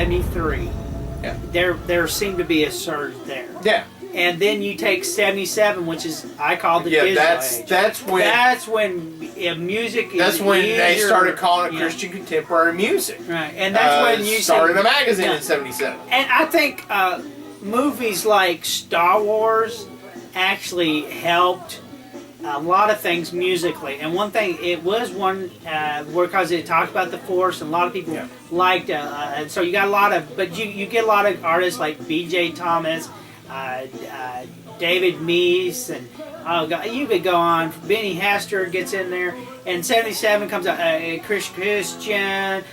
73. Yeah. There seemed to be a surge there. Yeah. And then you take 77, which is I call the digital age. That's when music. That's when they started calling it Christian contemporary music. Right, and that's when you started a magazine in '77. And I think movies like Star Wars actually helped a lot of things musically. And one thing, it was one because it talked about the Force, and a lot of people liked. And so you got a lot of, but you get a lot of artists like B.J. Thomas. David Meese, and you could go on. Benny Hester gets in there, and 77 comes out. Christian,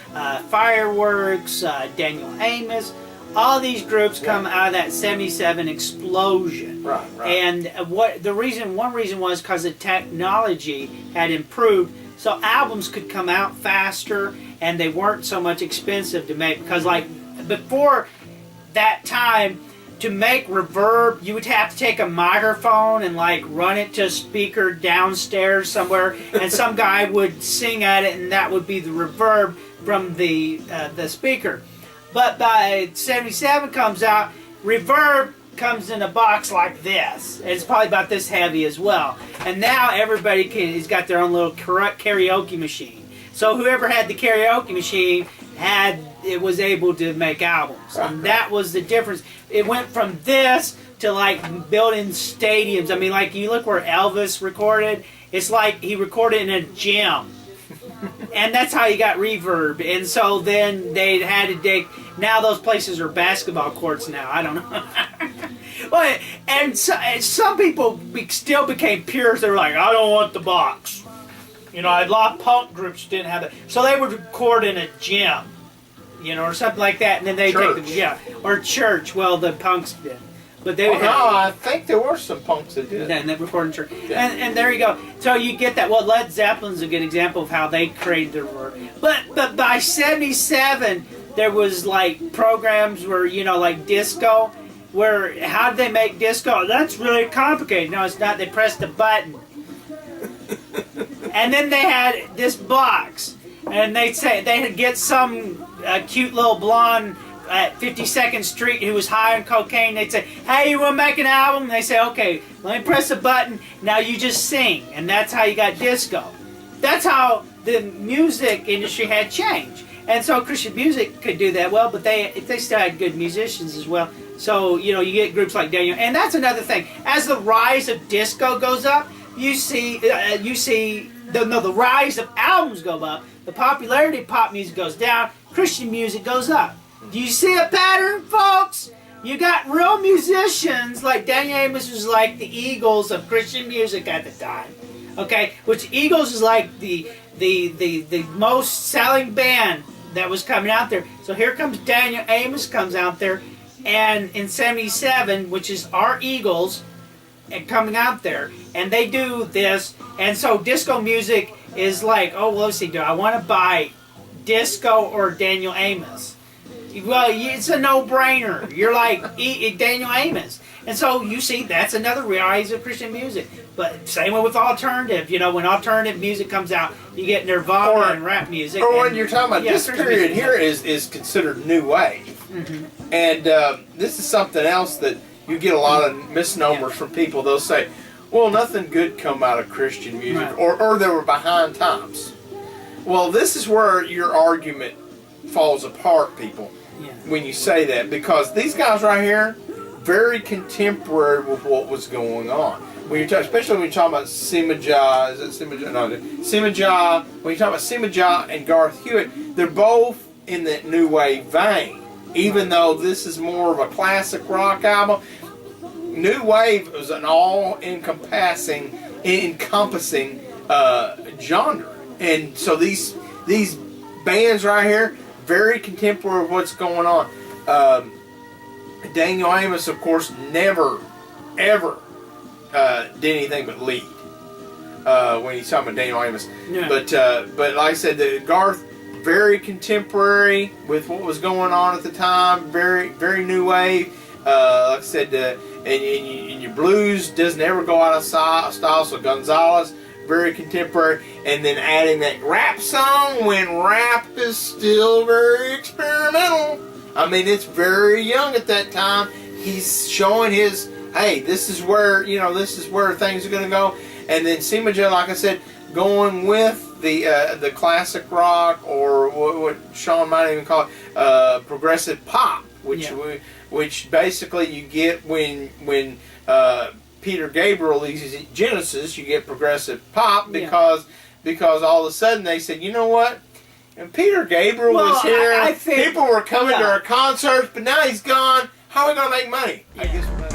Fireworks, Daniel Amos. All these groups come out of that 77 explosion. Right. And one reason was because the technology had improved, so albums could come out faster, and they weren't so much expensive to make. Because like before that time, to make reverb, you would have to take a microphone and like run it to a speaker downstairs somewhere, and some guy would sing at it, and that would be the reverb from the speaker. But by 77 comes out, reverb comes in a box like this. It's probably about this heavy as well. And now everybody has got their own little karaoke machine. So whoever had the karaoke machine was able to make albums. And that was the difference. It went from this to like building stadiums. I mean, like you look where Elvis recorded, it's like he recorded in a gym. And that's how you got reverb. And so then they had to dig. Now those places are basketball courts now. I don't know. Well, and some people still became purists. They were like, I don't want the box. You know, a lot of punk groups didn't have that. So they would record in a gym, you know, or something like that. And then they take them, or church. Well, the punks did. But they I think there were some punks that did. And they recorded in church. Yeah. And there you go. So you get that. Well, Led Zeppelin's a good example of how they created their work. But by 77, there was like programs where, you know, like disco, where how did they make disco? That's really complicated. No, it's not. They pressed a button. And then they had this box. And they'd say, they'd get some cute little blonde at 52nd Street who was high on cocaine. They'd say, hey, you want to make an album? And they say, okay, let me press a button. Now you just sing. And that's how you got disco. That's how the music industry had changed. And so Christian music could do that well, but they still had good musicians as well. So, you know, you get groups like Daniel. And that's another thing. As the rise of disco goes up, you see the rise of albums go up. The popularity of pop music goes down. Christian music goes up. Do you see a pattern, folks? You got real musicians like Daniel Amos was like the Eagles of Christian music at the time. Okay, which Eagles is like the most selling band that was coming out there. So here comes Daniel Amos comes out there, and in 77, which is our Eagles, and coming out there, and they do this, and so disco music is like, oh, well, let's see, do I want to buy disco or Daniel Amos? Well, it's a no-brainer. You're like Daniel Amos. And so you see that's another rise of Christian music. But same way with alternative. You know, when alternative music comes out, you get Nirvana and rap music. Or when you're talking about this period here is considered new wave. Mm-hmm. And this is something else that you get a lot of misnomers from people. They'll say, well, nothing good come out of Christian music. Right. Or they were behind times. Well, this is where your argument falls apart, people. When you say that, because these guys right here, very contemporary with what was going on. When you talk, especially when you talk about Simajah, is it Simajah? No, Simajah. When you talk about Simajah and Garth Hewitt, they're both in that new wave vein. Even though this is more of a classic rock album, new wave was an all-encompassing genre. And so these bands right here, very contemporary of what's going on. Daniel Amos, of course, never, ever did anything but lead when he's talking about Daniel Amos. Yeah. But like I said, the Garth, very contemporary with what was going on at the time. Very, very new wave. Like I said, and your blues doesn't ever go out of style. So Gonzalez, very contemporary, and then adding that rap song when rap is still very experimental, I mean, it's very young at that time. He's showing his, hey, this is where, this is where things are going to go. And then Seemaji, like I said, going with the classic rock, or what Sean might even call it, progressive pop, which basically you get when Peter Gabriel leaves Genesis, you get progressive pop because all of a sudden they said, you know what? And Peter Gabriel was here. I think, people were coming to our concerts, but now he's gone. How are we going to make money? Yeah. I guess.